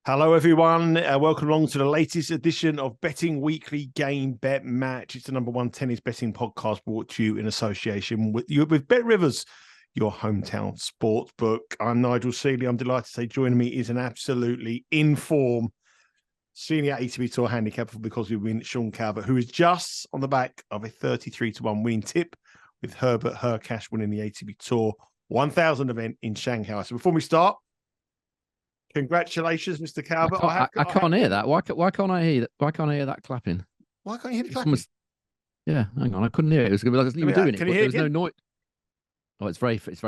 Hello, everyone. Welcome along to the latest edition of Betting Weekly Game Bet Match. It's the number one tennis betting podcast brought to you in association with Bet Rivers, your hometown sports book. I'm Nigel Seeley. I'm delighted to say joining me is an absolutely in form senior ATP Tour handicapper because we win Sean Calvert, who is just on the back of a 33-1 winning tip with Herbert Hurkacz winning the ATP Tour 1000 event in Shanghai. So before we start, congratulations, Mr. Calvert. I can't hear that. Why can't I hear that? Why can't I hear that clapping? Why can't you hear the clapping? Yeah, hang on. I couldn't hear it. It was going to be like you were doing it, but there was no noise. Oh, it's very faint.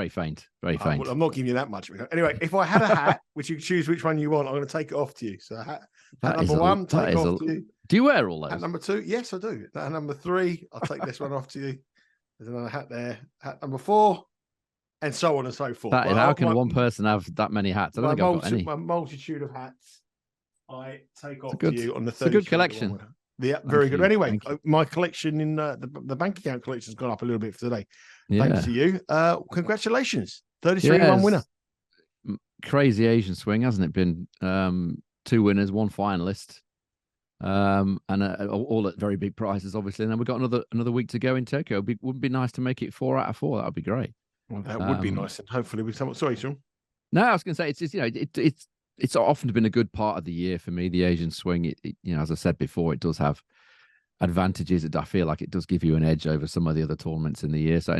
Very faint. Well, I'm not giving you that much. Anyway, if I had a hat, which you choose which one you want, I'm going to take it off to you. So hat number one, take it off to you. Do you wear all those? Hat number two, yes, I do. Hat number three, I'll take this one off to you. There's another hat there. Hat number four, and so on and so forth. How can one person have that many hats? I don't think I've got any. My multitude of hats, I take off to you on the 30th. It's a good collection. Yeah, very good. Anyway, my collection in the bank account collection has gone up a little bit for today. Yeah. Thanks to you. Congratulations. 33-1 winner. Crazy Asian swing, hasn't it been? 2 winners, 1 finalist. And all at very big prices, obviously. And then we've got another week to go in Tokyo. Wouldn't be nice to make it 4 out of 4. That would be great. Well, that would be nice, and hopefully with someone. Sorry, Sean. No, I was going to say it's often been a good part of the year for me. The Asian swing, as I said before, it does have advantages. I feel like it does give you an edge over some of the other tournaments in the year. So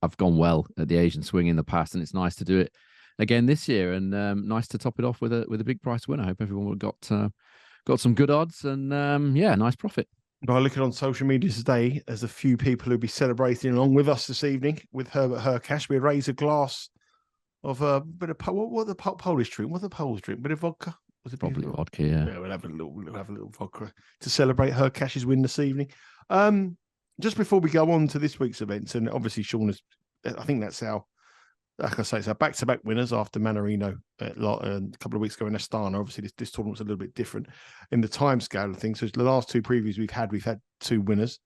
I've gone well at the Asian swing in the past, and it's nice to do it again this year, and nice to top it off with a big price win. I hope everyone got some good odds, and nice profit. By looking on social media today, there's a few people who'll be celebrating along with us this evening with Herbert Hurkacz. We raise a glass of a bit of what the Polish drink? What the Poles drink? Bit of vodka? Was it probably vodka? Yeah. We'll have a little vodka to celebrate Hurkacz's win this evening. Just before we go on to this week's events, and obviously Sean is, I think that's our, like I say, it's our back-to-back winners after Manarino a couple of weeks ago in Astana. Obviously, this tournament's a little bit different in the time scale of things. So the last 2 previews we've had 2 winners.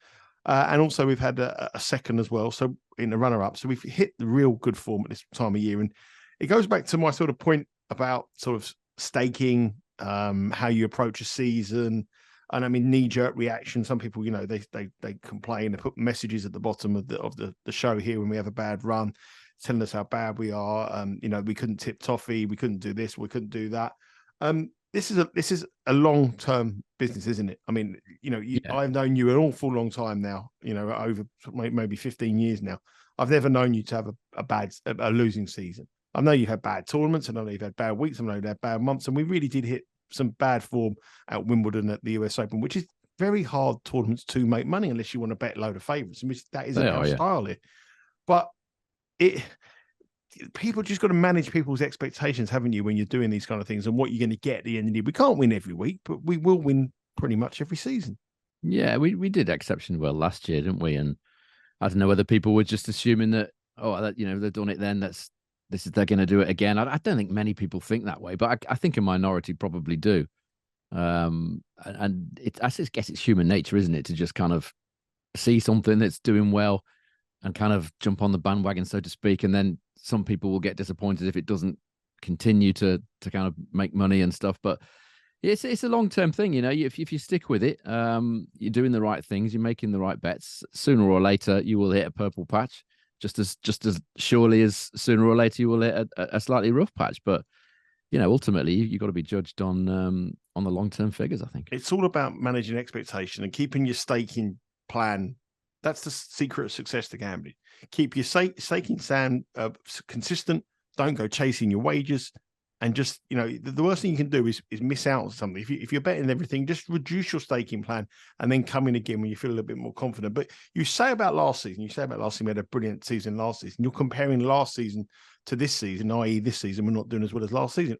And also we've had a second as well. So in the runner-up. So we've hit the real good form at this time of year. And it goes back to my sort of point about sort of staking, how you approach a season. And I mean, knee-jerk reaction. Some people, they complain, they put messages at the bottom of the show here when we have a bad run, telling us how bad we are. We couldn't tip toffee, we couldn't do this, we couldn't do that. This is a long-term business, isn't it? I mean, I've known you an awful long time now, over maybe 15 years now. I've never known you to have a losing season. I know you've had bad tournaments, I know you've had bad weeks, I know you've had bad months, and we really did hit some bad form at Wimbledon at the US Open, which is very hard tournaments to make money unless you want to bet a load of favourites, and that isn't our style here. But people just got to manage people's expectations, haven't you, when you're doing these kind of things and what you're going to get at the end of the year. We can't win every week, but we will win pretty much every season. Yeah, we did exceptionally well last year, didn't we? And I don't know whether people were just assuming that, they've done it then, they're going to do it again. I don't think many people think that way, but I think a minority probably do. And I just guess it's human nature, isn't it, to just kind of see something that's doing well and kind of jump on the bandwagon, so to speak. And then some people will get disappointed if it doesn't continue to kind of make money and stuff. But it's a long-term thing, if you stick with it, you're doing the right things, you're making the right bets. Sooner or later, you will hit a purple patch, just as surely as sooner or later you will hit a slightly rough patch. But, ultimately, you've got to be judged on the long-term figures, I think. It's all about managing expectation and keeping your staking plan. That's the secret of success to gambling. Keep your staking stand consistent. Don't go chasing your wages. And just, the worst thing you can do is miss out on something. If you're betting everything, just reduce your staking plan and then come in again when you feel a little bit more confident. But you say about last season, we had a brilliant season last season. You're comparing last season to this season, i.e. this season, we're not doing as well as last season.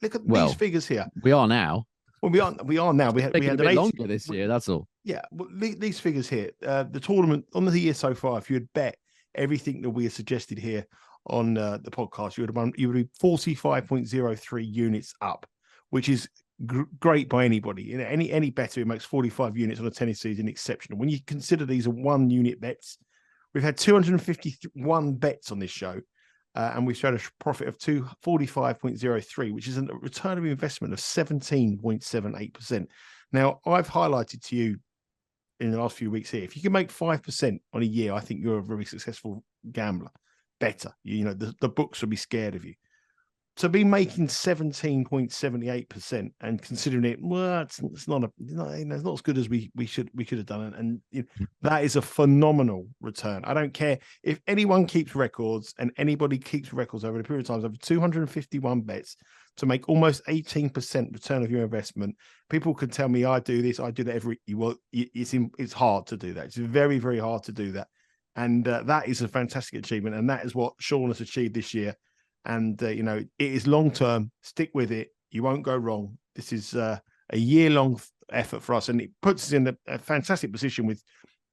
Look at these figures here. We are now. Well, we are now. We had a bit longer this year. That's all. Yeah, well, these figures here, the tournament on the year so far, if you had bet everything that we have suggested here on the podcast, you would be 45.03 units up, which is great by anybody. Any better who makes 45 units on a tennis season, exceptional. When you consider these are 1 unit bets, we've had 251 bets on this show. and we showed a profit of 245.03, which is a return of investment of 17.78%. Now, I've highlighted to you in the last few weeks here, if you can make 5% on a year, I think you're a very successful gambler. Better, the books will be scared of you. To be making 17.78% and considering it, well, it's not as good as we could have done, and that is a phenomenal return. I don't care if anyone keeps records, and anybody keeps records over the period of time, over 251 bets to make almost 18% return of your investment. People can tell me I do this, I do that it's hard to do that. It's very, very hard to do that, and that is a fantastic achievement, and that is what Sean has achieved this year. And, it is long-term. Stick with it. You won't go wrong. This is a year-long effort for us. And it puts us in a fantastic position with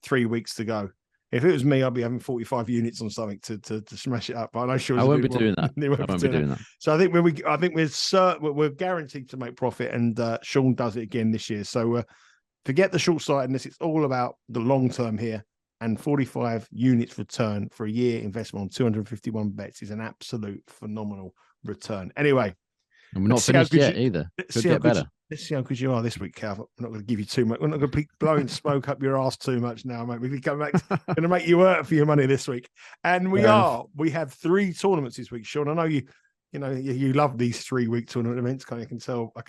3 weeks to go. If it was me, I'd be having 45 units on something to smash it up. But I know Sean's I won't be doing that. I won't be doing that. So I think we're guaranteed to make profit. And Sean does it again this year. So forget the short-sightedness. It's all about the long-term here. And 45 units return for a year investment on 251 bets is an absolute phenomenal return. Anyway, and we're not finished yet either. Could get better. Let's see how good you are this week, Calvert. We're not going to give you too much. We're not going to be blowing smoke up your ass too much now, mate. We're going to make you work for your money this week. And we have 3 tournaments this week, Sean. I know you love these 3-week tournament events. I can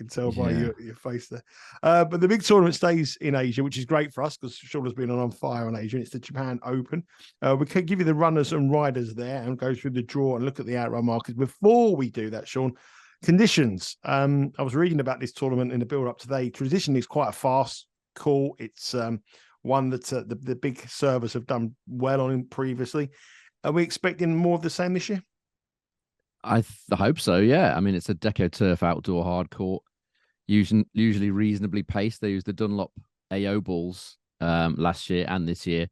tell by your face there. But the big tournament stays in Asia, which is great for us because Sean has been on fire on Asia. And it's the Japan Open. We can give you the runners and riders there and go through the draw and look at the outright markets. Before we do that, Sean, conditions. I was reading about this tournament in the build-up today. Traditionally, it's quite a fast call. It's one that the big servers have done well on previously. Are we expecting more of the same this year? I hope so, yeah. I mean, it's a Deco Turf outdoor hard court, usually reasonably paced. They used the Dunlop AO balls last year and this year.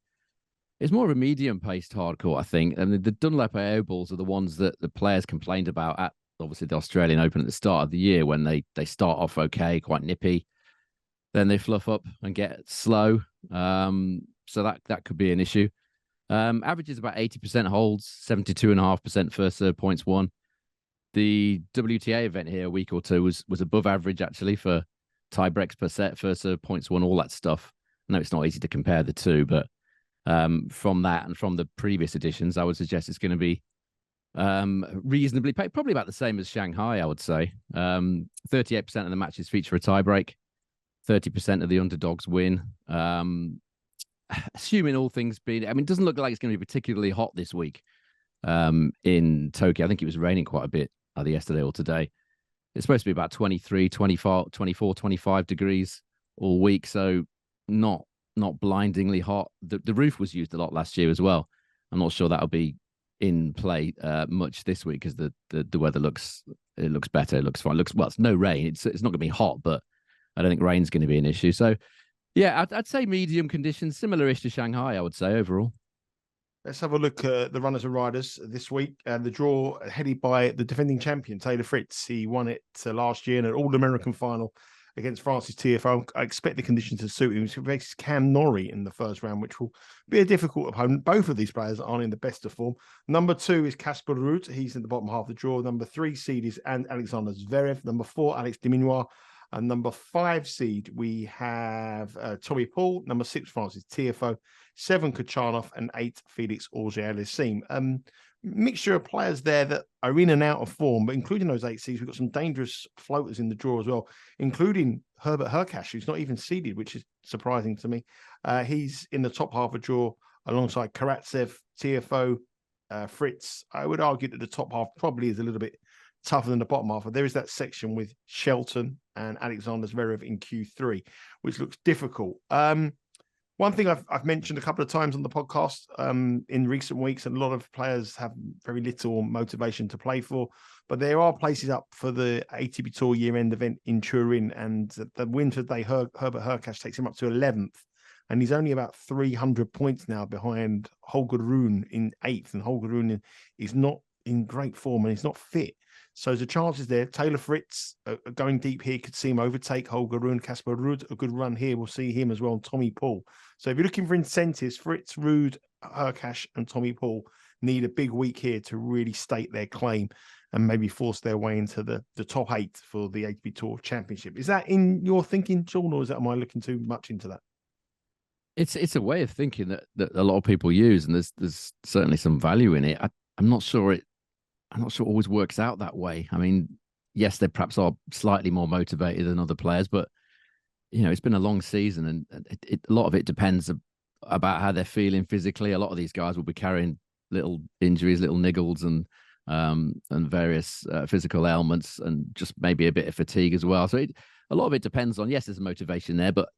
It's more of a medium-paced hard court, I think. I mean, the Dunlop AO balls are the ones that the players complained about at, obviously, the Australian Open at the start of the year when they start off okay, quite nippy. Then they fluff up and get slow. So that could be an issue. Average is about 80% holds, 72.5% first serve points won. The WTA event here a week or two was above average, actually, for tie breaks per set, first serve points won, all that stuff. I know it's not easy to compare the two, but from that and from the previous editions, I would suggest it's going to be reasonably paid, probably about the same as Shanghai, I would say. 38% of the matches feature a tie break, 30% of the underdogs win. Assuming all things being, I mean, it doesn't look like it's going to be particularly hot this week in Tokyo. I think it was raining quite a bit either yesterday or today. It's supposed to be about 23, 24, 25 degrees all week. So not blindingly hot. The roof was used a lot last year as well. I'm not sure that'll be in play much this week because the weather looks better. It looks fine. It's no rain. It's not going to be hot, but I don't think rain's going to be an issue. So yeah, I'd say medium conditions, similar-ish to Shanghai, I would say, overall. Let's have a look at the runners and riders this week. The draw headed by the defending champion, Taylor Fritz. He won it last year in an All-American final against France's TFO. I expect the conditions to suit him. He faces Cam Norrie in the first round, which will be a difficult opponent. Both of these players aren't in the best of form. Number 2 is Casper Ruud. He's in the bottom half of the draw. Number 3 seed is Alexander Zverev. Number 4, Alex de Minaur. And number 5 seed, we have Tommy Paul. Number 6, Francis Tiafoe. 7, Kachanov. And 8, Felix Auger-Aliassime. Mixture of players there that are in and out of form, but including those 8 seeds, we've got some dangerous floaters in the draw as well, including Herbert Hurkacz, who's not even seeded, which is surprising to me. He's in the top half of the draw alongside Karatsev, Tiafoe, Fritz. I would argue that the top half probably is a little bit tougher than the bottom half. But there is that section with Shelton and Alexander Zverev in Q3, which looks difficult. One thing I've mentioned a couple of times on the podcast in recent weeks, and a lot of players have very little motivation to play for, but there are places up for the ATP Tour year-end event in Turin, and the win today, Herbert Hurkacz takes him up to 11th, and he's only about 300 points now behind Holger Rune in 8th, and Holger Rune is not in great form and he's not fit. So the chances there. Taylor Fritz going deep here could see him overtake Holger Rune. Casper Ruud, a good run here. We'll see him as well. And Tommy Paul. So if you're looking for incentives, Fritz, Ruud, Hurkacz, and Tommy Paul need a big week here to really state their claim and maybe force their way into the top 8 for the ATP Tour Championship. Is that in your thinking, Sean, or am I looking too much into that? It's a way of thinking that a lot of people use, and there's certainly some value in it. I'm not sure it always works out that way. I mean, yes, they perhaps are slightly more motivated than other players, but it's been a long season, and a lot of it depends about how they're feeling physically. A lot of these guys will be carrying little injuries, little niggles, and various physical ailments, and just maybe a bit of fatigue as well. So a lot of it depends on, yes, there's a motivation there, but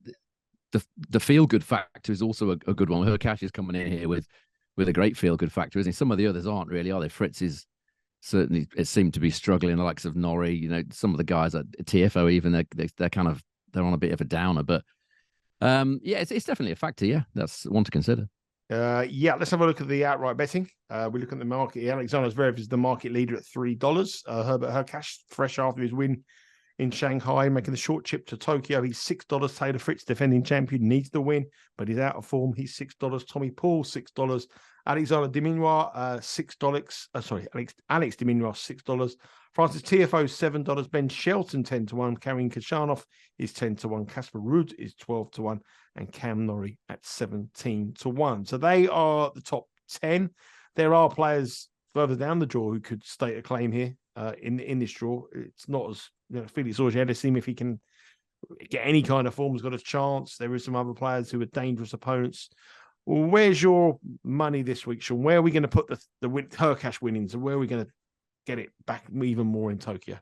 the feel good factor is also a good one. Hurkacz is coming in here with a great feel good factor, isn't he? Some of the others aren't really, are they? Fritz is certainly, it seemed to be struggling. The likes of Norrie, some of the guys at TFO even, they're on a bit of a downer. But it's definitely a factor. Yeah, that's one to consider. Let's have a look at the outright betting. We look at the market. Alexander Zverev is the market leader at $3. Herbert Hurkacz, fresh after his win in Shanghai, making the short trip to Tokyo. He's $6. Taylor Fritz, defending champion, needs the win, but he's out of form. He's $6. Tommy Paul, $6. Alexander Diminois, $6. Alex Diminois, $6. Francis Tiafoe, $7. Ben Shelton, 10-1. Karen Khachanov is 10-1. Casper Ruud is 12-1. And Cam Norrie at 17-1. So they are the top 10. There are players further down the draw who could state a claim here in this draw. It's not as Felix Auger-Aliassime, if he can get any kind of form, has got a chance. There are some other players who are dangerous opponents. Well, where's your money this week, Sean? Where are we going to put the Hurkacz winnings, and where are we going to get it back even more in Tokyo?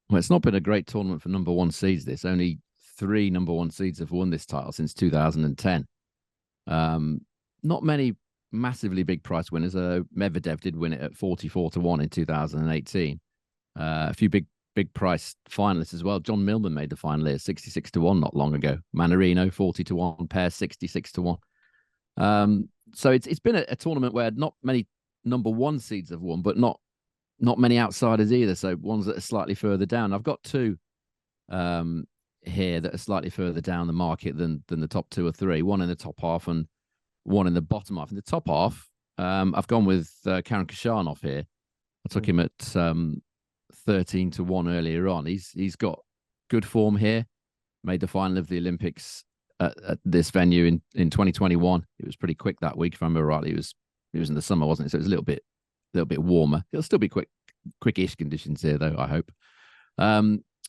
Well, it's not been a great tournament for number one seeds. This only 3 number one seeds have won this title since 2010. Not many massively big price winners. Medvedev did win it at 44-1 in 2018. A few big price finalists as well. John Millman made the final here, 66-1 not long ago. Manarino, 40-1. Pair, 66-1. So it's been a tournament where not many number one seeds have won, but not many outsiders either. So ones that are slightly further down. I've got 2 here that are slightly further down the market than the top 2 or 3. One in the top half and one in the bottom half. In the top half, I've gone with Karen Khachanov here. I took him at 13-1 earlier on. He's got good form here. Made the final of the Olympics at this venue in 2021. It was pretty quick that week, if I remember rightly. It was in the summer, wasn't it? So it was a little bit warmer. It'll still be quickish conditions here, though, I hope.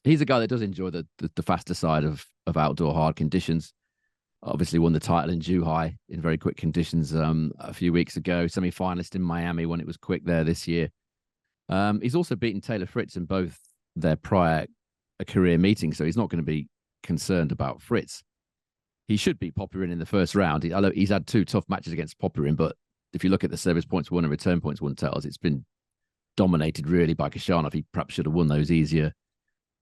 He's a guy that does enjoy the faster side of outdoor hard conditions. Obviously won the title in Zhuhai in very quick conditions a few weeks ago. Semi-finalist in Miami when it was quick there this year. He's also beaten Taylor Fritz in both their prior career meetings, so he's not going to be concerned about Fritz. He should beat Popyrin in the first round. He's had 2 tough matches against Popyrin, but if you look at the service points won and return points won totals, it's been dominated really by Khachanov. He perhaps should have won those easier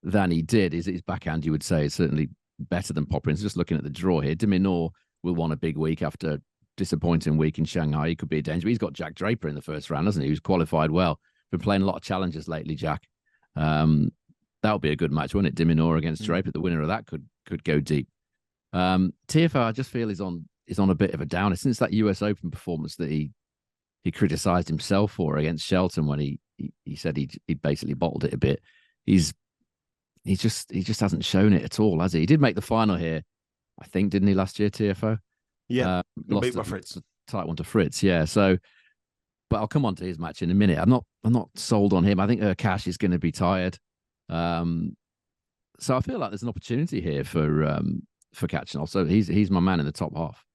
than he did. His backhand, you would say, is certainly better than Popyrin. So just looking at the draw here, Diminor will want a big week after a disappointing week in Shanghai. He could be a danger. He's got Jack Draper in the first round, hasn't he? Who's qualified well. Been playing a lot of challenges lately, Jack. That'll be a good match, won't it? Diminor against Draper. The winner of that could go deep. TFO, I just feel is on a bit of a downer since that US Open performance that he criticised himself for against Shelton when he said he basically bottled it a bit. He just hasn't shown it at all, has he? He did make the final here, I think, didn't he, last year, TFO? Yeah, lost beat by Fritz. Tight one to Fritz, yeah. So, but I'll come on to his match in a minute. I'm not sold on him. I think Hurkacz is going to be tired. So I feel like there's an opportunity here for Khachanov. So he's my man in the top half.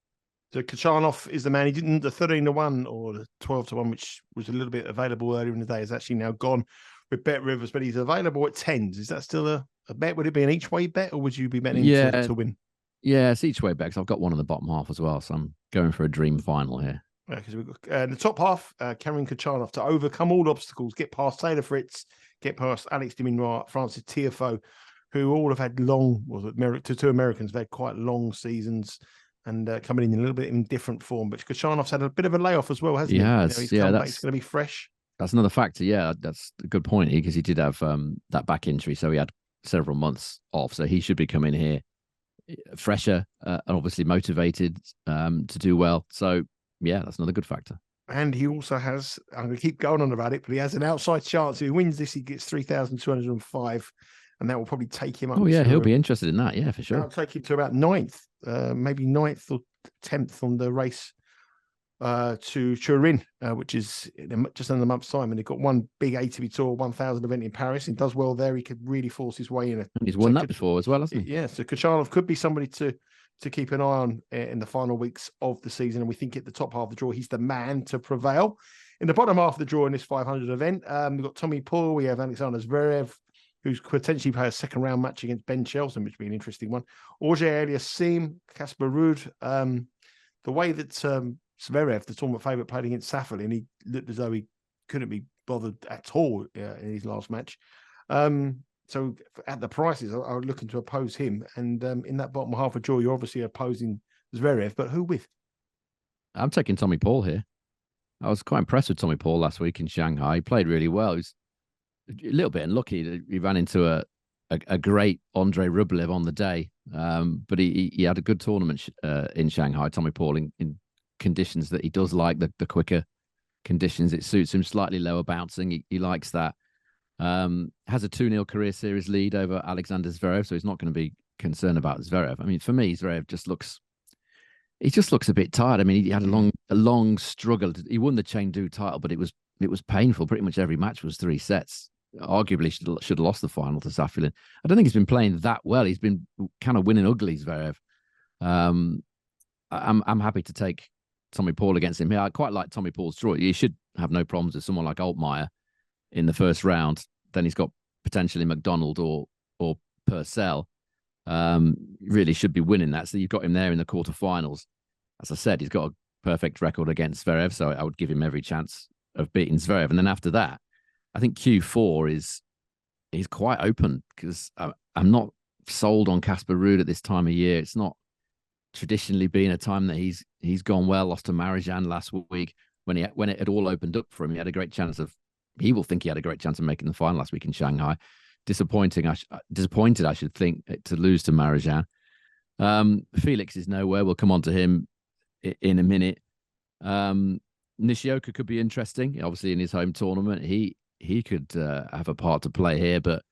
So Khachanov is the man. He didn't the 13-1 or the 12-1, which was a little bit available earlier in the day, is actually now gone with Bet Rivers, but he's available at 10s. Is that still a bet? Would it be an each way bet, or would you be betting to win? Yeah, it's each way bet because I've got one in the bottom half as well. So I'm going for a dream final here. Because we've got in the top half, Karen Khachanov to overcome all obstacles, get past Taylor Fritz, get past Alex Diminois, Francis Tiafoe, who all have had long, two Americans have had quite long seasons and coming in a little bit in different form. But Khachanov had a bit of a layoff as well, hasn't he? Yes, he's going to be fresh. That's another factor. Yeah, that's a good point because he did have that back injury, so he had several months off. So he should be coming here fresher and obviously motivated to do well. So yeah, that's another good factor. And he also has, I'm going to keep going on about it, but he has an outside chance. If he wins this, he gets 3,205, and that will probably take him up Oh, yeah, he'll to, be interested in that. Yeah, for sure. that'll take him to about ninth, maybe ninth or 10th on the race to Turin, which is in just under a month's time. And they've got one big ATV Tour 1,000 event in Paris. He does well there. He could really force his way in. And he's won that before as well, hasn't he? Yeah, so Kachanov could be somebody to keep an eye on in the final weeks of the season. And we think at the top half of the draw, he's the man to prevail. In the bottom half of the draw in this 500 event, we've got Tommy Paul, we have Alexander Zverev, who's potentially play a second round match against Ben Shelton, which would be an interesting one. Auger-Aliassime, Casper Ruud. The way that Zverev, the tournament favourite, played against Safin, he looked as though he couldn't be bothered at all in his last match. So at the prices, I'm looking to oppose him. And in that bottom half of draw, you're obviously opposing Zverev, but who with? I'm taking Tommy Paul here. I was quite impressed with Tommy Paul last week in Shanghai. He played really well. He was a little bit unlucky. He ran into a great Andrei Rublev on the day, but he had a good tournament in Shanghai, Tommy Paul, in conditions that he does like, the quicker conditions. It suits him, slightly lower bouncing. He likes that. Has a 2-0 career series lead over Alexander Zverev, so he's not going to be concerned about Zverev. I mean, for me, Zverev just looks a bit tired. I mean, he had a long struggle. He won the Chengdu title, but it was painful. Pretty much every match was 3 sets. Arguably should have lost the final to Safin. I don't think he's been playing that well. He's been kind of winning ugly, Zverev. I'm happy to take Tommy Paul against him here. I quite like Tommy Paul's draw. He should have no problems with someone like Altmaier in the first round. Then he's got potentially McDonald or Purcell. Really should be winning that. So you've got him there in the quarterfinals. As I said, he's got a perfect record against Zverev, so I would give him every chance of beating Zverev. And then after that, I think Q4 is quite open because I'm not sold on Casper Ruud at this time of year. It's not traditionally been a time that he's gone well. Lost to Marijan last week when it had all opened up for him. He had a great chance of. He will think he had a great chance of making the final last week in Shanghai. Disappointed, I should think, to lose to Marijan. Felix is nowhere. We'll come on to him in a minute. Nishioka could be interesting. Obviously, in his home tournament, he could have a part to play here. But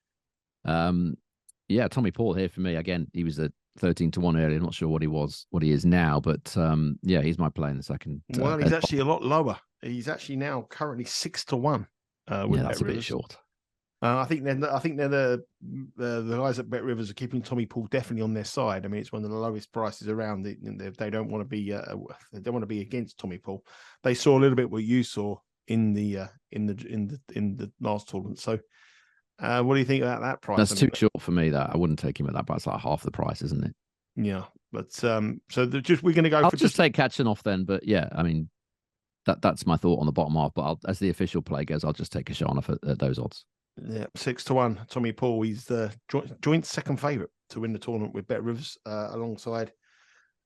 Tommy Paul here for me. Again, he was a 13-1 earlier. I'm not sure what he is now, but he's my play in the second. Well, he's actually a lot lower. He's actually now currently 6-1. That's a bit short. I think they're the guys at Bet Rivers are keeping Tommy Paul definitely on their side. I mean, it's one of the lowest prices around. They don't want to be against Tommy Paul. They saw a little bit what you saw in the last tournament. So, what do you think about that price? That's too short for me. That I wouldn't take him at that price. Like half the price, isn't it? Yeah, but we're going to go. I'll just take Kachanov then. But yeah, I mean, that's my thought on the bottom half. But as the official play goes, I'll just take Kachanov at those odds. Yeah, 6-1. Tommy Paul, he's the joint second favourite to win the tournament with Bet Rivers alongside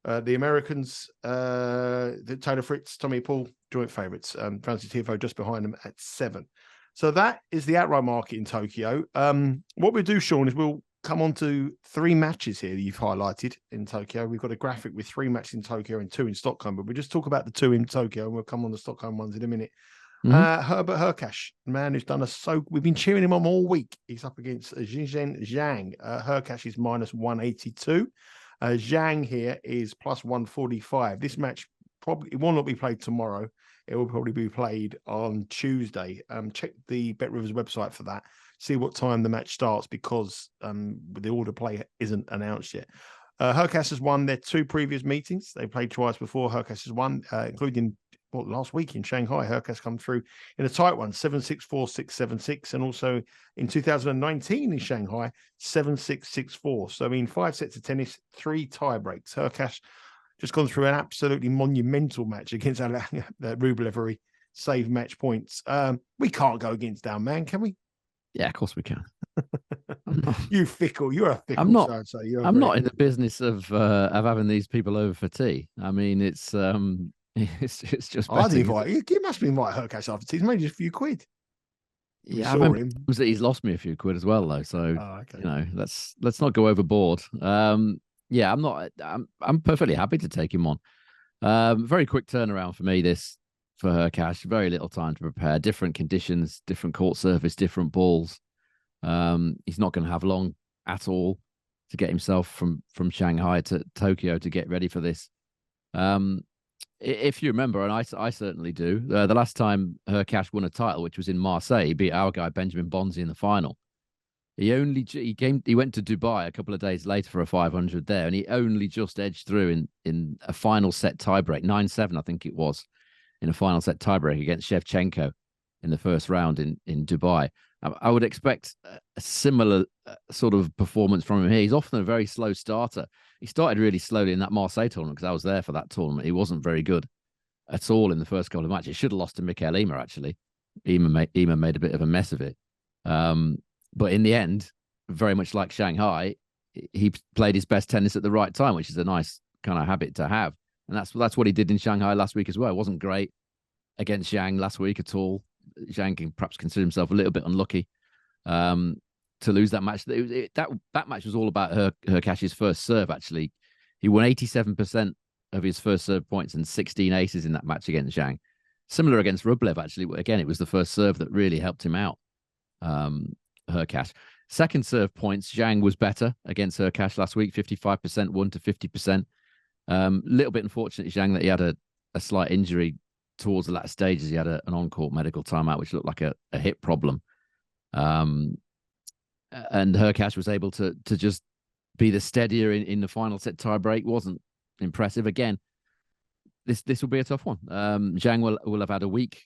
the Americans, the Taylor Fritz, Tommy Paul, joint favourites. Francis Tiafoe just behind them at 7. So that is the outright market in Tokyo. What we'll do, Sean, is we'll come on to 3 matches here that you've highlighted in Tokyo. We've got a graphic with 3 matches in Tokyo and 2 in Stockholm, but we'll just talk about the 2 in Tokyo and we'll come on the Stockholm ones in a minute. Herbert Hurkacz, man who's done we've been cheering him on all week. He's up against Jinzhen Zhang. Hurkacz is -182. Zhang here is +145. This match probably will not be played tomorrow. It will probably be played on Tuesday. Check the Bet Rivers website for that. See what time the match starts because the order play isn't announced yet. Hurkacz has won their 2 previous meetings. They played twice before. Hurkacz has won, including last week in Shanghai. Hurkacz come through in a tight one, 7-6, 4-6, 7-6, and also in 2019 in Shanghai, 7-6, 6-4. So I mean, 5 sets of tennis, 3 tie breaks. Hurkacz just gone through an absolutely monumental match against Rublev, where he saved match points. We can't go against our man, can we? Yeah, of course we can. You fickle. You're a fickle. I'm not. I'm not in the business of having these people over for tea. I mean, it's just. I'd invite you. You must be invite Hurkacz after tea. It's maybe just a few quid. Yeah, I remember that he's lost me a few quid as well, though. So let's not go overboard. Yeah, I'm not. I'm perfectly happy to take him on. Very quick turnaround for me. This for Hurkacz. Very little time to prepare. Different conditions, different court surface, different balls. He's not going to have long at all to get himself from Shanghai to Tokyo to get ready for this. If you remember, and I certainly do, the last time Hurkacz won a title, which was in Marseille, he beat our guy Benjamin Bonzi in the final. He went to Dubai a couple of days later for a 500 there, and he only just edged through in a final set tiebreak, 9-7, I think it was, in a final set tiebreak against Shevchenko in the first round in Dubai. I would expect a similar sort of performance from him here. He's often a very slow starter. He started really slowly in that Marseille tournament because I was there for that tournament. He wasn't very good at all in the first couple of matches. He should have lost to Mikael Ymer, actually. Ymer made a bit of a mess of it. But in the end, very much like Shanghai, he played his best tennis at the right time, which is a nice kind of habit to have. And that's what he did in Shanghai last week as well. It wasn't great against Zhang last week at all. Zhang can perhaps consider himself a little bit unlucky to lose that match. That match was all about Hurkacz's first serve, actually. He won 87% of his first serve points and 16 aces in that match against Zhang. Similar against Rublev, actually. Again, it was the first serve that really helped him out, Hurkacz. Second serve points, Zhang was better against Hurkacz last week, 55% won to 50%. Little bit unfortunate, Zhang, that he had a slight injury towards the latter stages. He had an on-court medical timeout, which looked like a hip problem. And Hurkacz was able to just be the steadier in the final set tiebreak. Wasn't impressive. Again, this will be a tough one. Zhang will have had a week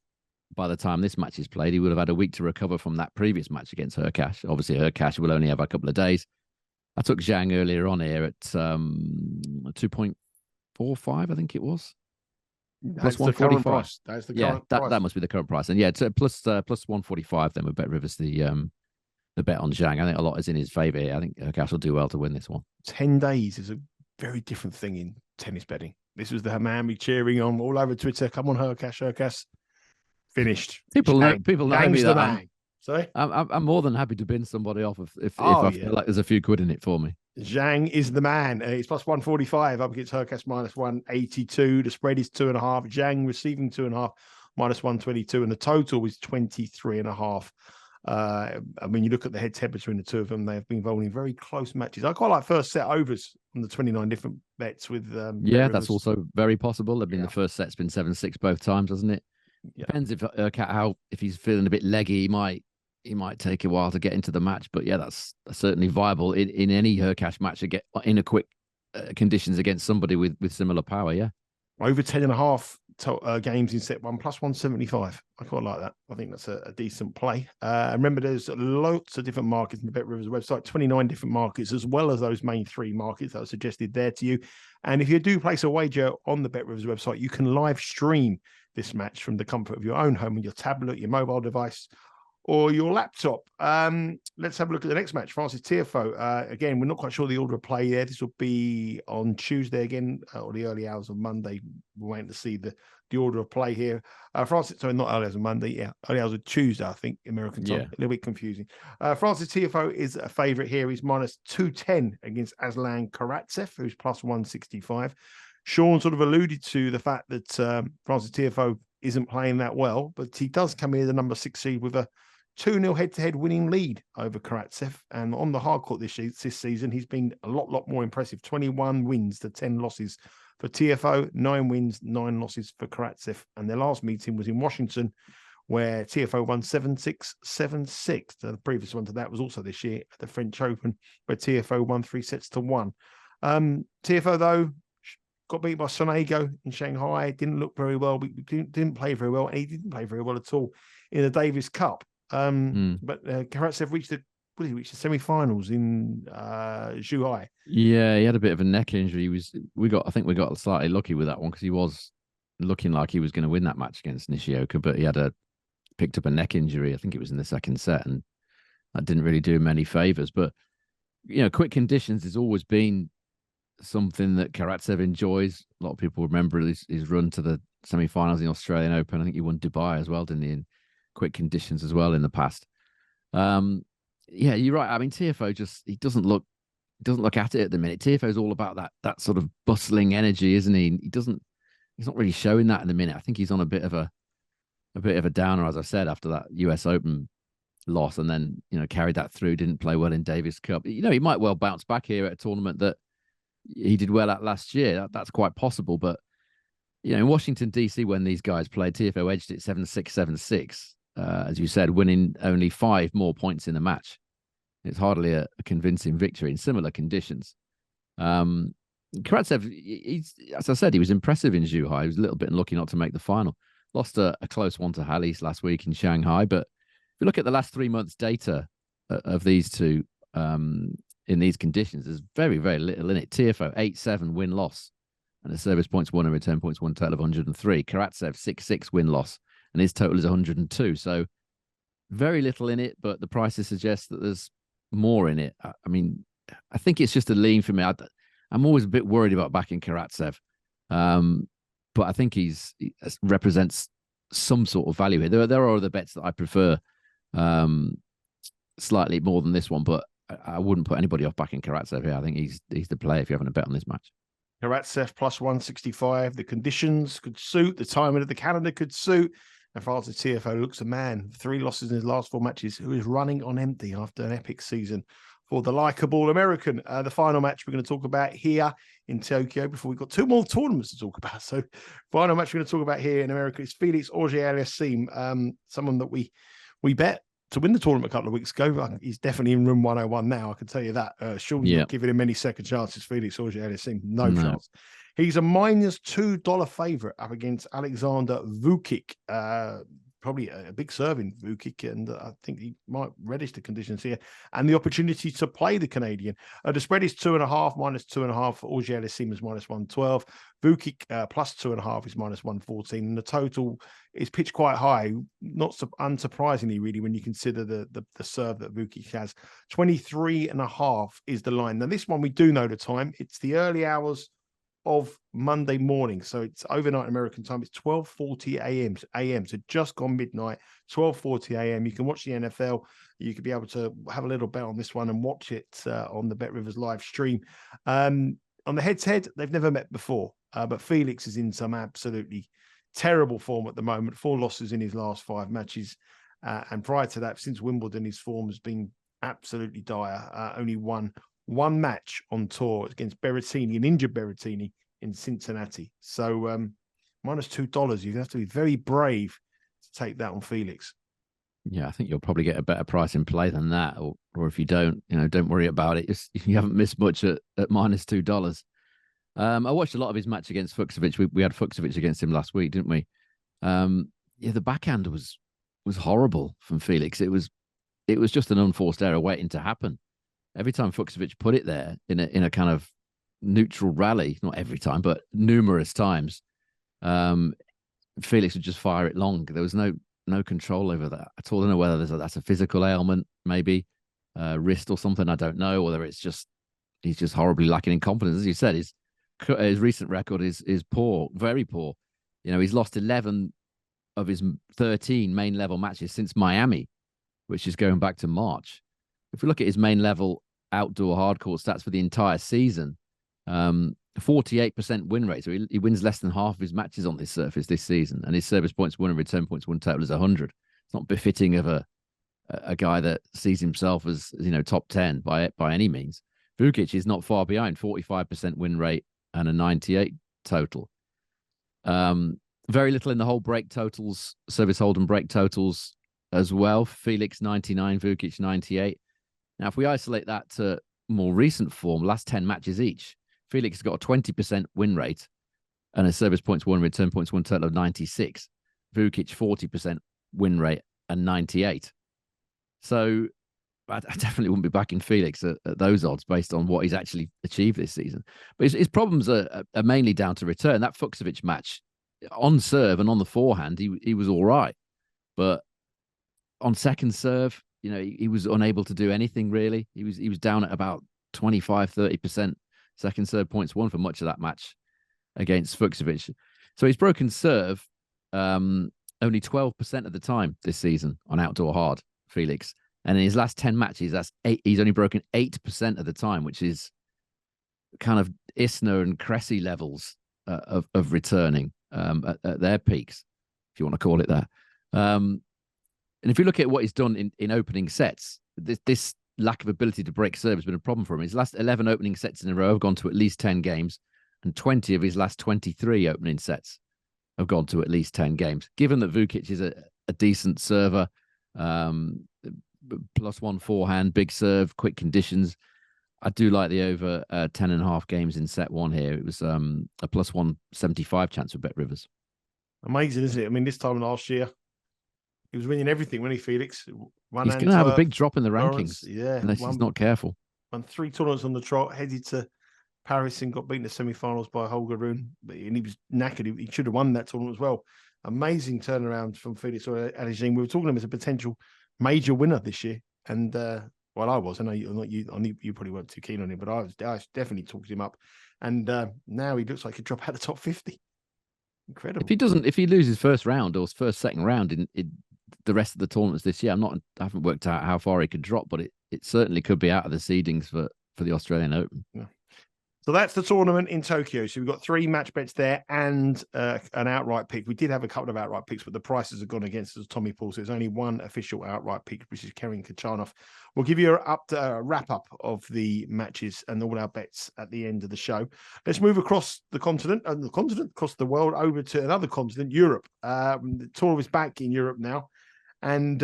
by the time this match is played. He would have had a week to recover from that previous match against Hurkacz. Obviously, Hurkacz will only have a couple of days. I took Zhang earlier on here at 2.45, I think it was. That's plus 145. That's the current price. That must be the current price. And yeah, it's plus 145 then with Bet Rivers, the bet on Zhang. I think a lot is in his favour here. I think Hurkacz will do well to win this one. 10 days is a very different thing in tennis betting. This was the Hamami cheering on all over Twitter. Come on, Hurkacz. Finished. People know me that. Sorry? I'm more than happy to bin somebody off if I feel like there's a few quid in it for me. Zhang is the man. It's plus 145 up against Hurkacz minus 182. The spread is 2.5. Zhang receiving 2.5 minus 122, and the total is 23.5. I mean, you look at the head-to-head between the two of them; they have been involved in very close matches. I quite like first set overs on the 29 different bets with. That's also very possible. I mean, the first set's been 7-6 both times, hasn't it? Yeah. Depends if he's feeling a bit leggy, he might take a while to get into the match, but yeah, that's certainly viable in any Hurkacz match to get in a quick conditions against somebody with similar power. Yeah, over 10.5 games in set one, plus 175. I quite like that. I think that's a decent play. Remember, there's lots of different markets in the Bet Rivers website, 29 different markets, as well as those main 3 markets that are suggested there to you. And if you do place a wager on the Bet Rivers website, you can live stream this match from the comfort of your own home with your tablet, your mobile device, or your laptop. Let's have a look at the next match. Francis Tiafoe. Again, we're not quite sure the order of play there. This will be on Tuesday again, or the early hours of Monday. We're waiting to see the order of play here. Not early hours of Monday. Yeah, early hours of Tuesday, I think, American time. Yeah. A little bit confusing. Francis Tiafoe is a favourite here. He's minus 210 against Aslan Karatsev, who's plus 165. Sean sort of alluded to the fact that Francis Tiafoe isn't playing that well, but he does come in the number 6 seed with a 2-0 head-to-head winning lead over Karatsev. And on the hard court this season, he's been a lot more impressive. 21 wins to 10 losses for Tiafoe, 9 wins, 9 losses for Karatsev. And their last meeting was in Washington, where Tiafoe won 7-6, 7-6. The previous one to that was also this year at the French Open, where Tiafoe won 3-1. Tiafoe, though, got beat by Sonego in Shanghai. Didn't look very well. Didn't play very well. And he didn't play very well at all in the Davis Cup. But Karatsev reached the semi-finals in Zhuhai. Yeah, he had a bit of a neck injury. I think we got slightly lucky with that one because he was looking like he was going to win that match against Nishioka, but he picked up a neck injury. I think it was in the second set, and that didn't really do him any favors. But quick conditions has always been something that Karatsev enjoys. A lot of people remember his run to the semi-finals in the Australian Open. I think he won Dubai as well, didn't he? In quick conditions as well in the past. Yeah, you're right. I mean, Tiafoe he doesn't look at it at the minute. Tiafoe's all about that sort of bustling energy, isn't he? He's not really showing that in the minute. I think he's on a bit of a a bit of a downer, as I said, after that US Open loss, and then carried that through. Didn't play well in Davis Cup. He might well bounce back here at a tournament that he did well at last year. That's quite possible. But in Washington DC, when these guys played, TFO edged it 7-6, 7-6. As you said, winning only 5 more points in the match. It's hardly a convincing victory in similar conditions. Karatsev, as I said, he was impressive in Zhuhai. He was a little bit unlucky not to make the final. Lost a close one to Halys last week in Shanghai. But if you look at the last 3 months' data of these two in these conditions, there's very, very little in it. TFO, 8-7 win-loss, and a service points won and return points won total of 103. Karatsev, 6-6 win-loss, and his total is 102. So very little in it, but the prices suggest that there's more in it. I mean, I think it's just a lean for me. I'm always a bit worried about backing Karatsev, but I think he represents some sort of value here. There are other bets that I prefer slightly more than this one, but I wouldn't put anybody off backing Karatsev here. I think he's the player if you're having a bet on this match. Karatsev plus 165. The conditions could suit. The timing of the calendar could suit. And Franz TFO looks a man. 3 losses in his last 4 matches, who is running on empty after an epic season for the likeable American. The final match we're going to talk about here in Tokyo before we've got 2 more tournaments to talk about. So final match we're going to talk about here in America is Felix Auger-Aliassime, someone that we bet to win the tournament a couple of weeks ago. He's definitely in room 101 now, I can tell you that. Sean's not giving him any second chances. Felix Auger-Aliassime, no chance. He's a -$2 favorite up against Alexander Vukic. Probably a big serving Vukic, and I think he might relish the conditions here and the opportunity to play the Canadian. The spread is 2.5, -2.5 for Auger-Aliassime is -112. Vukic plus 2.5 is -114, and the total is pitched quite high, not unsurprisingly, really, when you consider the serve that Vukic has. 23.5 is the line. Now, this one we do know the time. It's the early hours of Monday morning, so it's overnight American time. It's 12:40 a.m. So just gone midnight, 12:40 a.m. You can watch the NFL. You could be able to have a little bet on this one and watch it on the Bet Rivers live stream. On the head-to-head, they've never met before, but Felix is in some absolutely terrible form at the moment. 4 losses in his last 5 matches, and prior to that, since Wimbledon, his form has been absolutely dire. Only won 1 match on tour against Berrettini, an injured Berrettini in Cincinnati. So -$2, you have to be very brave to take that on Felix. Yeah, I think you'll probably get a better price in play than that, or if you don't, don't worry about it. You haven't missed much at -$2. I watched a lot of his match against Fucsovic. We had Fucsovic against him last week, didn't we? The backhand was horrible from Felix. It was just an unforced error waiting to happen. Every time Fucsovic put it there in a kind of neutral rally, not every time, but numerous times, Felix would just fire it long. There was no control over that at all. I don't know whether that's a physical ailment, maybe wrist or something. I don't know. Whether it's just he's just horribly lacking in confidence. As you said, his recent record is poor, very poor. He's lost 11 of his 13 main level matches since Miami, which is going back to March. If we look at his main level outdoor hardcourt stats for the entire season, 48% win rate. So he wins less than half of his matches on this surface this season, and his service points won and return points won total is 100. It's not befitting of a guy that sees himself as top 10 by any means. Vukic is not far behind, 45% win rate and a 98 total. Very little in the whole break totals, service hold and break totals as well. Felix 99, Vukic 98. Now, if we isolate that to more recent form, last 10 matches each, Felix has got a 20% win rate and a service points won, return points won total of 96. Vukic, 40% win rate and 98. So I definitely wouldn't be backing Felix at those odds based on what he's actually achieved this season. But his problems are mainly down to return. That Fucsovic match, on serve and on the forehand, he was all right. But on second serve, he was unable to do anything really. He was down at about 25-30% second serve points won for much of that match against Fucsovic. So he's broken serve only 12% of the time this season on outdoor hard, Felix. And in his last 10 matches, he's only broken 8% of the time, which is kind of Isner and Cressy levels of returning at their peaks, if you want to call it that. And if you look at what he's done in opening sets, this lack of ability to break serve has been a problem for him. His last 11 opening sets in a row have gone to at least 10 games, and 20 of his last 23 opening sets have gone to at least 10 games. Given that Vukic is a decent server, +1 forehand, big serve, quick conditions, I do like the over 10.5 games in set one here. It was a +175 chance for Bet Rivers. Amazing, isn't it? I mean, this time last year, he was winning everything, wasn't he, Felix? He's going to have a big drop in the rankings, yeah, unless he's not careful. Won 3 tournaments on the trot, headed to Paris and got beaten in the semi-finals by Holger Rune. And he was knackered. He should have won that tournament as well. Amazing turnaround from Felix Auger-Aliassime. We were talking to him as a potential major winner this year. And, well, I was. I know you probably weren't too keen on him, but I definitely talked him up. And now he looks like he'd drop out the top 50. Incredible. If he loses first round or second round in the rest of the tournaments this year, I haven't worked out how far he could drop, but it certainly could be out of the seedings for the Australian Open. Yeah. So that's the tournament in Tokyo. So we've got 3 match bets there and an outright pick. We did have a couple of outright picks, but the prices have gone against us, Tommy Paul. So there's only one official outright pick, which is Karen Kachanov. We'll give you a wrap-up of the matches and all our bets at the end of the show. Let's move across the continent, across the world, over to another continent, Europe. The tour is back in Europe now. And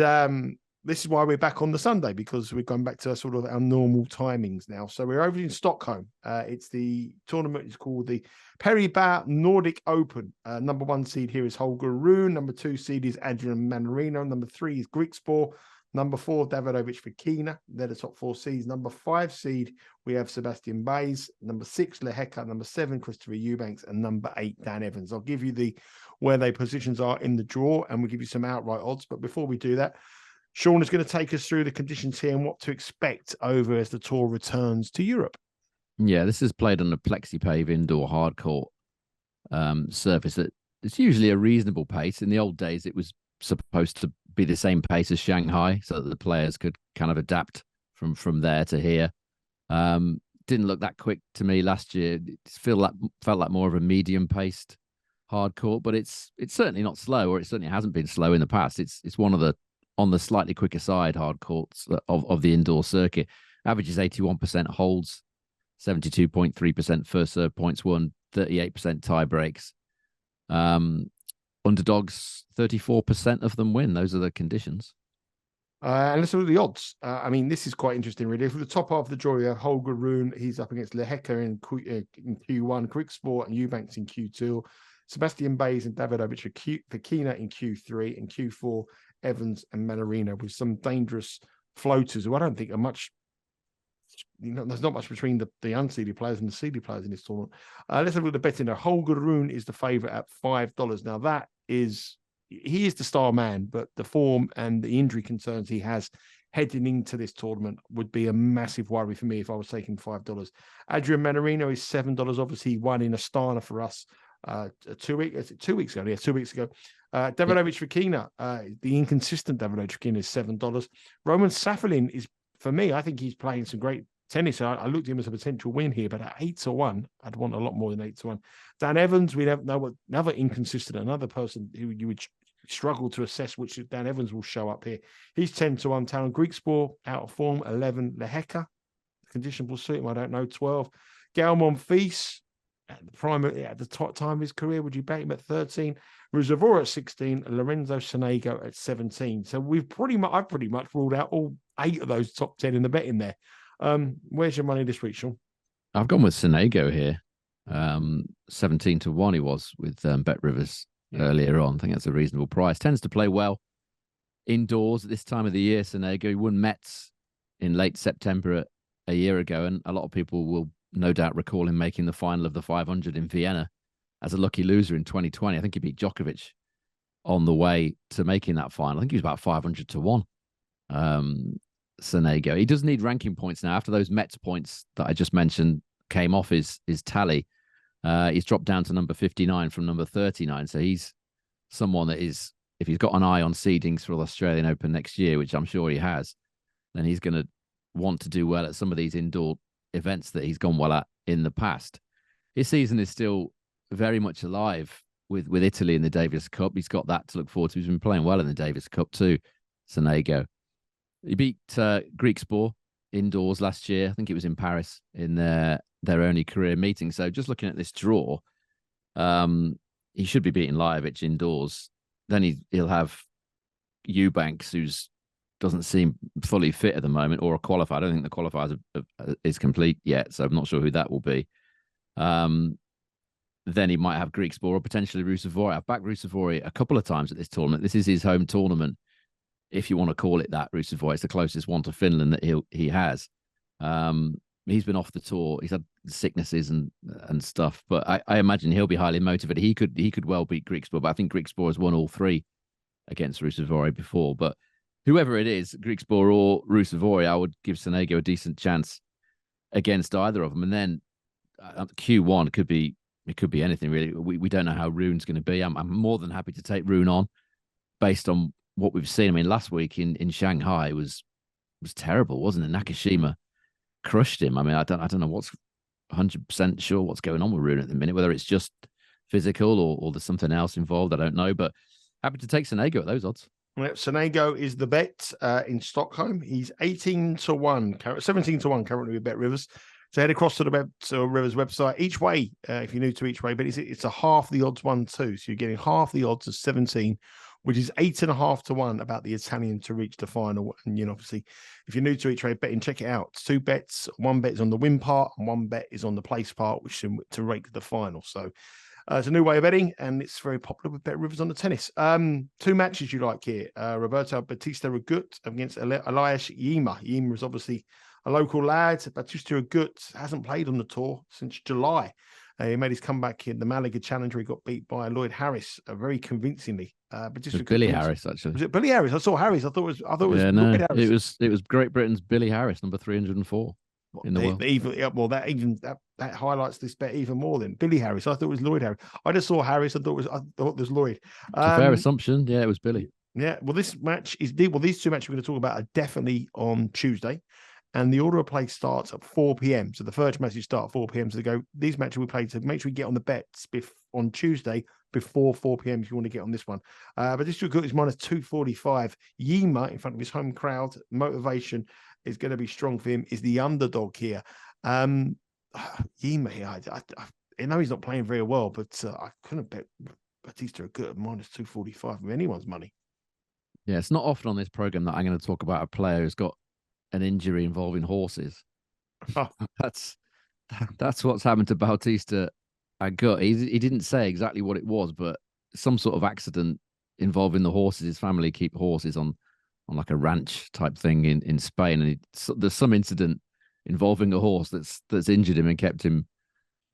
this is why we're back on the Sunday, because we're going back to sort of our normal timings now. So we're over in Stockholm. It's the tournament is called the Paribas Nordic Open. Number 1 seed here is Holger Rune. Number 2 seed is Adrian Manarino. Number 3 is Griekspoor. Number 4, Davidovich Fokina. They're the top 4 seeds. Number 5 seed, we have Sebastian Baez. Number 6, Lehecka. Number 7, Christopher Eubanks. And number 8, Dan Evans. I'll give you where their positions are in the draw, and we'll give you some outright odds. But before we do that, Sean is going to take us through the conditions here and what to expect over as the tour returns to Europe. Yeah, this is played on a plexi-pave indoor hard court surface. It's usually a reasonable pace. In the old days, it was supposed to be the same pace as Shanghai, so that the players could kind of adapt from there to here. Didn't look that quick to me last year. It felt like more of a medium-paced hard court, but it's certainly not slow, or it certainly hasn't been slow in the past. It's one of the on the slightly quicker side hard courts of the indoor circuit. Averages 81% holds, 72.3% first serve points won, 38% tie breaks. Underdogs, 34% of them win. Those are the conditions. And let's look at the odds. I mean, this is quite interesting, really. For the top half of the draw, you have Holger Rune. He's up against Lehecka in Q1, Griekspoor and Eubanks in Q2, Sebastian Baez and Davidovich Fokina in Q3, and Q4, Evans and Manarino, with some dangerous floaters who I don't think are much. There's not much between the unseeded players and the seeded players in this tournament. Let's have a look at the betting now. Holger Rune is the favourite at $5. Now he is the star man, but the form and the injury concerns he has heading into this tournament would be a massive worry for me if I was taking $5. Adrian Manarino is $7. Obviously, he won in Astana for us 2 weeks ago. Yeah, 2 weeks ago. Davidovich Fokina, the inconsistent Davidovich Fokina is $7. Roman Safin is, for me, I think he's playing some great tennis. I looked at him as a potential win here, but at 8-1, I'd want a lot more than 8-1. Dan Evans, we don't know, another inconsistent, another person who you would struggle to assess which Dan Evans will show up here. He's 10-1. Talon Griekspoor out of form, 11. Lehecka, the condition will suit him, I don't know, 12. Gael Monfils, at the top time of his career, would you back him at 13? Ruzavor at 16, Lorenzo Sonego at 17. So I've pretty much ruled out all 8 of those top 10 in the betting there. Where's your money this week, Sean? I've gone with Sonego here. 17-1 he was with Bet Rivers earlier on. I think that's a reasonable price. Tends to play well indoors at this time of the year. Sonego, he won Metz in late September a year ago, and a lot of people will no doubt recall him making the final of the 500 in Vienna as a lucky loser in 2020. I think he beat Djokovic on the way to making that final. I think he was about 500-1. Sonego. He does need ranking points now. After those Mets points that I just mentioned came off his tally, he's dropped down to number 59 from number 39. So he's someone that is, if he's got an eye on seedings for the Australian Open next year, which I'm sure he has, then he's going to want to do well at some of these indoor events that he's gone well at in the past. His season is still very much alive with Italy in the Davis Cup. He's got that to look forward to. He's been playing well in the Davis Cup too, Sonego. He beat Greek Sport indoors last year. I think it was in Paris in their only career meeting. So just looking at this draw, he should be beating Lajovic indoors. Then he'll have Eubanks, who's doesn't seem fully fit at the moment, or a qualifier. I don't think the qualifier is complete yet, so I'm not sure who that will be. Then he might have Greek Sport or potentially Rusevori. I've backed Rusevori a couple of times at this tournament. This is his home tournament, if you want to call it that. Rusevori, it's the closest one to Finland that he has. He's been off the tour. He's had sicknesses and stuff, but I imagine he'll be highly motivated. He could well beat Greek Sport, but I think Greek Sport has won all three against Rusevori before. But whoever it is, Greek Sport or Rusevori, I would give Sonego a decent chance against either of them. And then Q1 could be anything really. We don't know how Rune's going to be. I'm more than happy to take Rune on based on what we've seen. I mean, last week in Shanghai was terrible, wasn't it? Nakashima crushed him. I mean, I don't know what's 100% sure what's going on with Rune at the minute, whether it's just physical or there's something else involved. I don't know, but happy to take Sonego at those odds. Yep, Sonego is the bet in Stockholm. He's 18-1, 17-1 currently with Bet Rivers. So head across to the Rivers website each way, if you're new to each way, but it's a half the odds one too. So you're getting half the odds of 17, which is 8.5-1 about the Italian to reach the final. And obviously, if you're new to each way betting, check it out. It's 2 bets. One bet is on the win part, and one bet is on the place part, which is to rake the final. So it's a new way of betting, and it's very popular with Bet Rivers on the tennis. 2 matches you like here. Roberto Bautista Agut against Elias Yima. Yima is obviously a local lad. Bautista Agut hasn't played on the tour since July. He made his comeback in the Malaga Challenger. He got beat by Lloyd Harris very convincingly. But just Billy Harris, actually. Was it Billy Harris? I saw Harris. I thought it was yeah, Lloyd Harris. It was Great Britain's Billy Harris, number 304 in the world. That highlights this bet even more. Than Billy Harris. I thought it was Lloyd Harris. I just saw Harris. I thought it was Lloyd. It's a fair assumption. Yeah, it was Billy. Yeah. Well, these 2 matches we're going to talk about are definitely on Tuesday. And the order of play starts at 4 p.m. So the first matches start at 4 p.m. So these matches we play to make sure we get on the bets on Tuesday before 4 p.m. if you want to get on this one. But this is minus 245. Yima in front of his home crowd. Motivation is going to be strong for him. Is the underdog here. Yima here, I know he's not playing very well, but I couldn't bet Bautista Agut at minus 245 with anyone's money. Yeah, it's not often on this program that I'm going to talk about a player who's got an injury involving horses. Oh. That's what's happened to Bautista Agut. He didn't say exactly what it was, but some sort of accident involving the horses. His family keep horses on like a ranch type thing in Spain, and there's some incident involving a horse that's injured him and kept him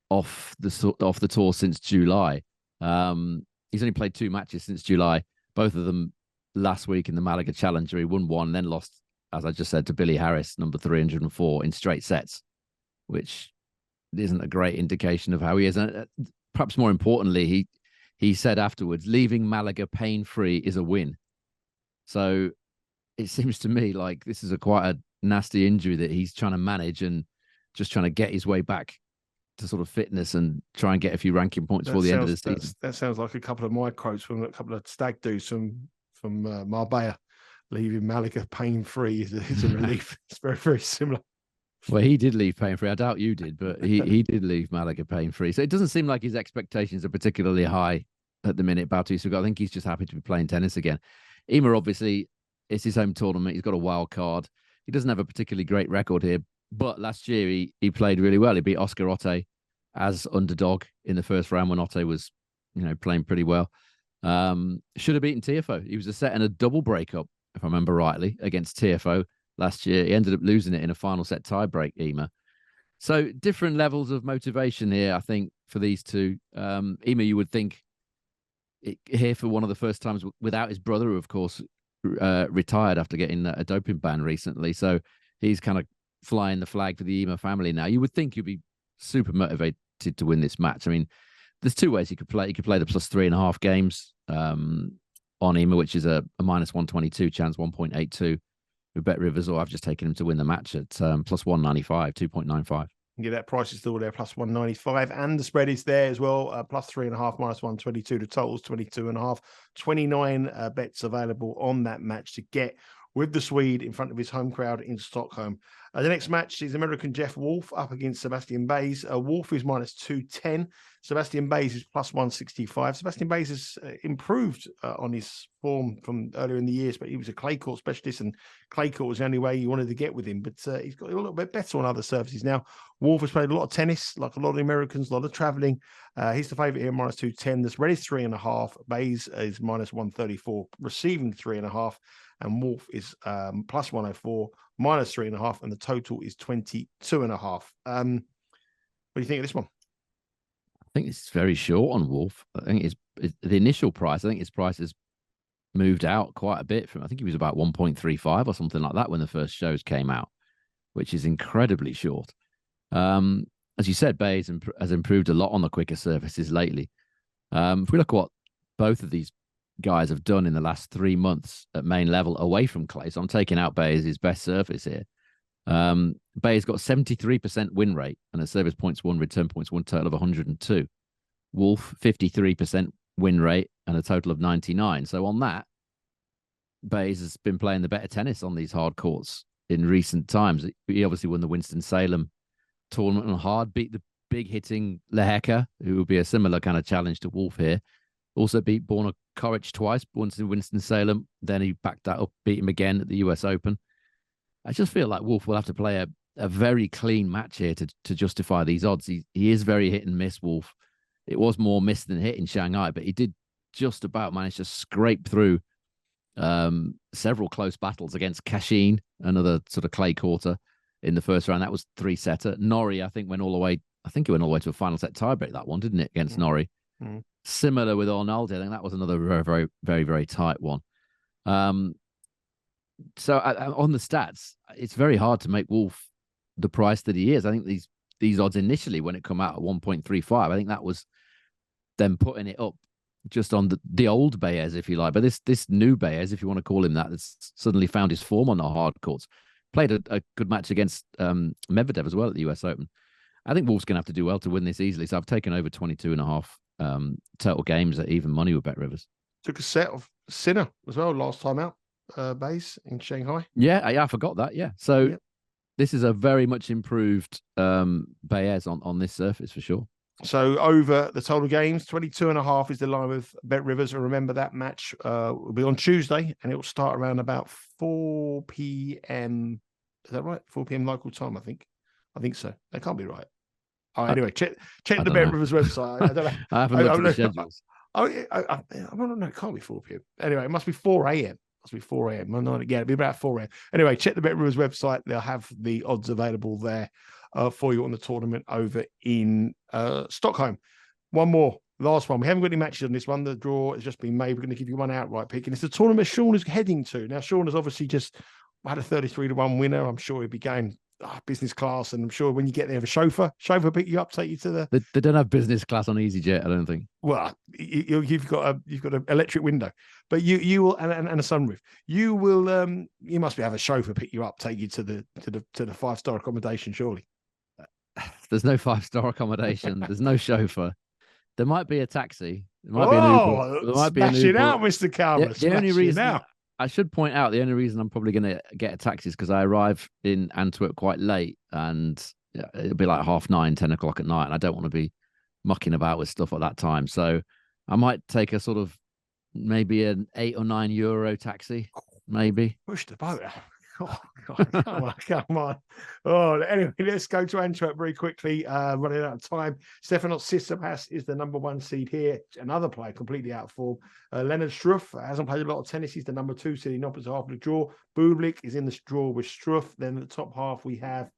off the tour since July. He's only played 2 matches since July, both of them last week in the Malaga Challenger. He won 1, then lost, as I just said, to Billy Harris, number 304, in straight sets, which isn't a great indication of how he is. And perhaps more importantly, he said afterwards, leaving Malaga pain-free is a win. So it seems to me like this is quite a nasty injury that he's trying to manage and just trying to get his way back to sort of fitness and try and get a few ranking points before the end of the season. That sounds like a couple of my quotes from a couple of stag dudes from Marbella. Leaving Malaga pain-free is a relief. It's very, very similar. Well, he did leave pain-free. I doubt you did, but he did leave Malaga pain-free. So it doesn't seem like his expectations are particularly high at the minute, Bautista. I think he's just happy to be playing tennis again. Yima, obviously, it's his home tournament. He's got a wild card. He doesn't have a particularly great record here, but last year he played really well. He beat Oscar Otte as underdog in the first round when Otte was, playing pretty well. Should have beaten Tiafoe. He was a set and a double breakup, if I remember rightly, against Tiafoe last year. He ended up losing it in a final set tie-break, Yima. So different levels of motivation here, I think, for these two. Yima, you would think, here for one of the first times without his brother, who, of course, retired after getting a doping ban recently. So he's kind of flying the flag for the Yima family now. You would think you'd be super motivated to win this match. I mean, there's 2 ways you could play. You could play the plus 3.5 games on Yima, which is a minus 122 chance, 1.82 with Bet Rivers, or I've just taken him to win the match at plus 195, 2.95. Yeah, that price is still there, plus 195, and the spread is there as well, plus 3.5, minus 122. The total's 22.5. 29 bets available on that match to get with the Swede in front of his home crowd in Stockholm. The next match is American Jeff Wolf up against Sebastian Baez. Wolf is minus 210. Sebastian Baez is plus 165. Sebastian Baez has improved on his form from earlier in the years, but he was a clay court specialist, and clay court was the only way you wanted to get with him. But he's got a little bit better on other surfaces now. Wolf has played a lot of tennis, like a lot of Americans, a lot of traveling. He's the favourite here, minus 210. The spread is 3.5. Baez is minus 134, receiving 3.5. And Wolf is plus 104, minus 3.5, and the total is 22.5. What do you think of this one? I think it's very short on Wolf. I think it's the initial price. I think his price has moved out quite a bit from. I think he was about 1.35 or something like that when the first shows came out, which is incredibly short. As you said, Baez has improved a lot on the quicker surfaces lately. If we look at what both of these guys have done in the last 3 months at main level away from clay, so I'm taking out Baez's best surface here. Baez got 73% win rate and a service points won, return points won, total of 102. Wolf 53% win rate and a total of 99. So on that, Baez has been playing the better tennis on these hard courts in recent times. He obviously won the Winston-Salem tournament on hard, beat the big hitting Lehecka, who will be a similar kind of challenge to Wolf here. Also beat Borna Coric twice, once in Winston-Salem. Then he backed that up, beat him again at the US Open. I just feel like Wolf will have to play a very clean match here to justify these odds. He is very hit and miss, Wolf. It was more miss than hit in Shanghai, but he did just about manage to scrape through several close battles against Kashin, another sort of clay quarter in the first round. That was 3-setter. Norrie, I think, went all the way. I think he went all the way to a final set tiebreak, that one, didn't it, against Norrie? Mm. Similar with Arnaldi. I think that was another very, very, very, very tight one. So on the stats, it's very hard to make Wolf the price that he is. I think these odds initially, when it come out at 1.35, I think that was them putting it up just on the old Baez, if you like. But this new Baez, if you want to call him that, that's suddenly found his form on the hard courts. Played a good match against Medvedev as well at the US Open. I think Wolf's going to have to do well to win this easily. So I've taken over 22.5 total games at even money with Bet Rivers. Took a set of Sinner as well last time out, Baez in Shanghai. Yeah, I forgot that. Yeah. So this is a very much improved Baez on this surface for sure. So over the total games, 22.5 is the line with Bet Rivers. And remember, that match will be on Tuesday, and it will start around about 4 p.m. Is that right? 4 p.m. local time, I think. I think so. That can't be right. Anyway, check the Bet Rivers website. I don't know. I haven't looked at the schedules. I don't know. It can't be 4 p.m. Anyway, it must be 4 a.m. It must be 4 a.m. It'll be about 4 a.m. Anyway, check the Bet Rivers website. They'll have the odds available there for you on the tournament over in Stockholm. One more, last one. We haven't got any matches on this one. The draw has just been made. We're going to give you one outright pick, and it's the tournament Sean is heading to. Now, Sean has obviously just had a 33-1 winner. I'm sure he'll be going business class, and I'm sure when you get there, have a chauffeur pick you up, take you to the. They don't have business class on EasyJet, I don't think. Well, you've got an electric window, but you will and a sunroof. You will you must have a chauffeur pick you up, take you to the 5-star accommodation, surely. There's no 5-star accommodation. There's no chauffeur. There might be a taxi. There might be an Uber. There might be an Uber. Out, Mr. Calvert. The only reason I should point out, the only reason I'm probably going to get a taxi is because I arrive in Antwerp quite late, and it'll be like 9:30, 10 o'clock at night, and I don't want to be mucking about with stuff at that time. So I might take a sort of maybe an €8 or €9 taxi, maybe. Push the boat. Oh, God, come on. Oh, anyway, let's go to Antwerp very quickly. Running out of time. Stefanos Tsitsipas is the number 1 seed here. Another player completely out of form. Leonard Struff hasn't played a lot of tennis. He's the number 2 seed in opposite half of the draw. Bublik is in the draw with Struff. Then at the top half, we have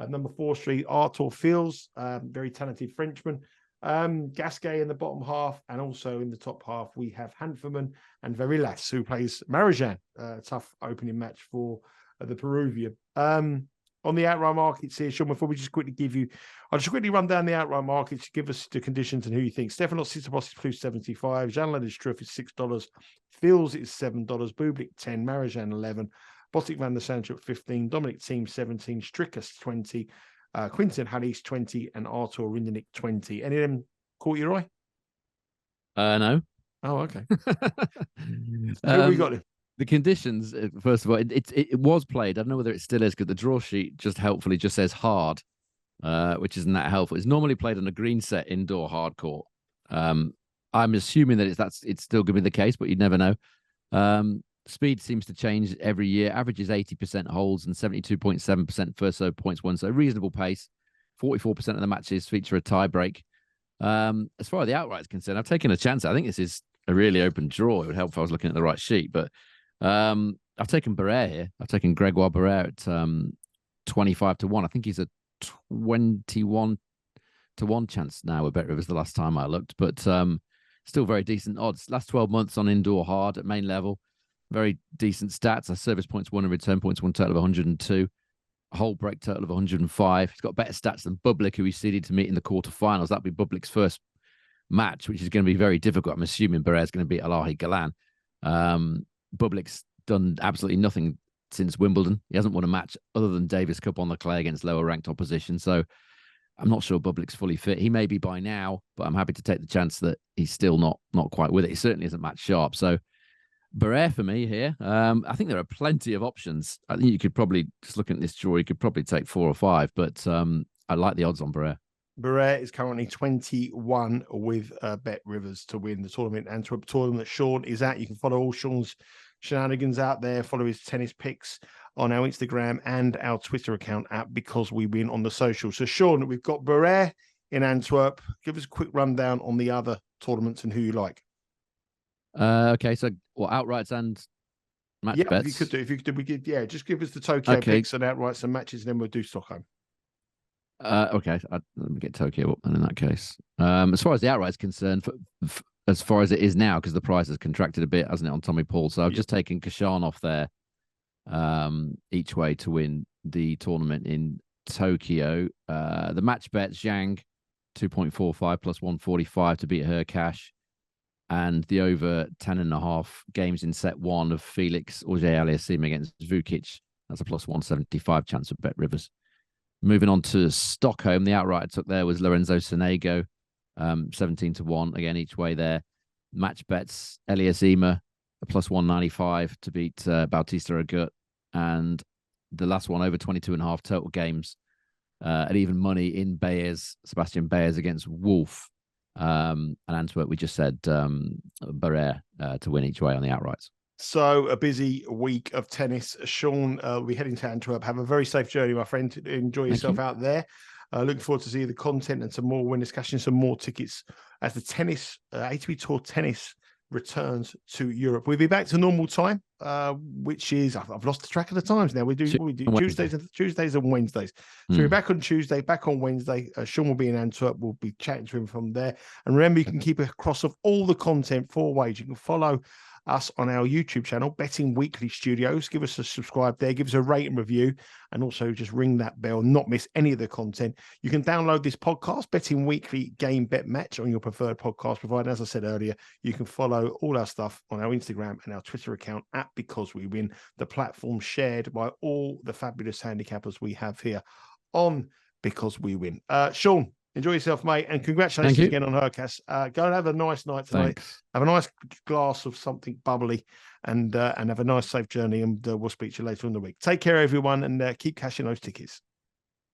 number 4 seed Arthur Fils, very talented Frenchman. Gasquet in the bottom half, and also in the top half, we have Hanferman and Varillas, who plays Marijan. Tough opening match for the Peruvian. On the outright markets here, Sean, before we just quickly I'll just quickly run down the outright markets to give us the conditions and who you think. Stefanos Tsitsipas is plus 75. Jan-Leonard Struff is $6. Fils is $7. Bublik 10. Marijan 11. Botic van der Sande at 15. Dominic Thiem 17. Stricker 20. Quinton Hallis 20, and Artur Rindenik 20. Any of them caught your eye? No. Oh, okay. Who we got? The conditions, first of all, it was played. I don't know whether it still is, because the draw sheet just helpfully just says hard, which isn't that helpful. It's normally played on a green set indoor hard court. I'm assuming that it's still going to be the case, but you never know. Speed seems to change every year. Averages 80% holds and 72.7% first serve points won. So reasonable pace. 44% of the matches feature a tie break. As far as the outright is concerned, I've taken a chance. I think this is a really open draw. It would help if I was looking at the right sheet, but I've taken Barrère here. I've taken Gregoire Barrère at 25 to 1. I think he's a 21 to 1 chance now with Bet Rivers the last time I looked, but still very decent odds. Last 12 months on indoor hard at main level, very decent stats. A service points won and return points won total of 102. A whole break total of 105. He's got better stats than Bublik, who he's seeded to meet in the quarterfinals. That'll be Bublik's first match, which is going to be very difficult. I'm assuming Barrère's going to beat Alahi Galan. Bublik's done absolutely nothing since Wimbledon. He hasn't won a match other than Davis Cup on the clay against lower ranked opposition. So I'm not sure Bublik's fully fit. He may be by now, but I'm happy to take the chance that he's still not quite with it. He certainly isn't match sharp. So Barrère for me here. I think there are plenty of options. I think you could probably, just looking at this draw, you could probably take 4 or 5, but I like the odds on Barrère. Barrère is currently 21 with Bet Rivers to win the tournament. Antwerp tournament that Sean is at. You can follow all Sean's shenanigans out there. Follow his tennis picks on our Instagram and our Twitter account at Because We Win on the social. So Sean, we've got Barrère in Antwerp. Give us a quick rundown on the other tournaments and who you like. Okay, so outrights and match bets? If you could do, just give us the Tokyo picks and outrights and matches, and then we'll do Stockholm. Okay, let me get Tokyo up then in that case. As far as the outright is concerned, as far as it is now, because the price has contracted a bit, hasn't it, on Tommy Paul? So I've just taken Kashanov there each way to win the tournament in Tokyo. The match bet, Zhang, 2.45 plus 145 to beat her cash. And the over 10.5 games in set 1 of Felix Auger-Aliassime against Vukic. That's a plus 175 chance of Bet Rivers. Moving on to Stockholm, the outright I took there was Lorenzo Sonego, 17 to 1, again, each way there. Match bets, Aliassime, a plus 195 to beat Bautista Agut. And the last one, over 22.5 total games at even money in Sebastian Baez against Wolf. And Antwerp, we just said Barrère to win each way on the outrights. So a busy week of tennis. Sean, we'll be heading to Antwerp. Have a very safe journey, my friend. Enjoy yourself out there. Looking forward to see the content and some more winners cashing some more tickets as the tennis, ATP Tour tennis returns to Europe. We'll be back to normal time, which is, I've lost the track of the times now. We do Tuesdays and Wednesdays. So we're back on Tuesday, back on Wednesday. Sean will be in Antwerp. We'll be chatting to him from there. And remember, you can keep across of all the content 4 ways. You can follow us on our YouTube channel, Betting Weekly Studios. Give us a subscribe there, give us a rate and review, and also just ring that bell, not miss any of the content. You can download this podcast, Betting Weekly Game Bet Match, on your preferred podcast provider. As I said earlier, you can follow all our stuff on our Instagram and our Twitter account at Because We Win, the platform shared by all the fabulous handicappers we have here on Because We Win. Sean, enjoy yourself, mate, and congratulations again on Hercas. Go and have a nice night tonight. Thanks. Have a nice glass of something bubbly, and have a nice, safe journey. And we'll speak to you later in the week. Take care, everyone, and keep cashing those tickets.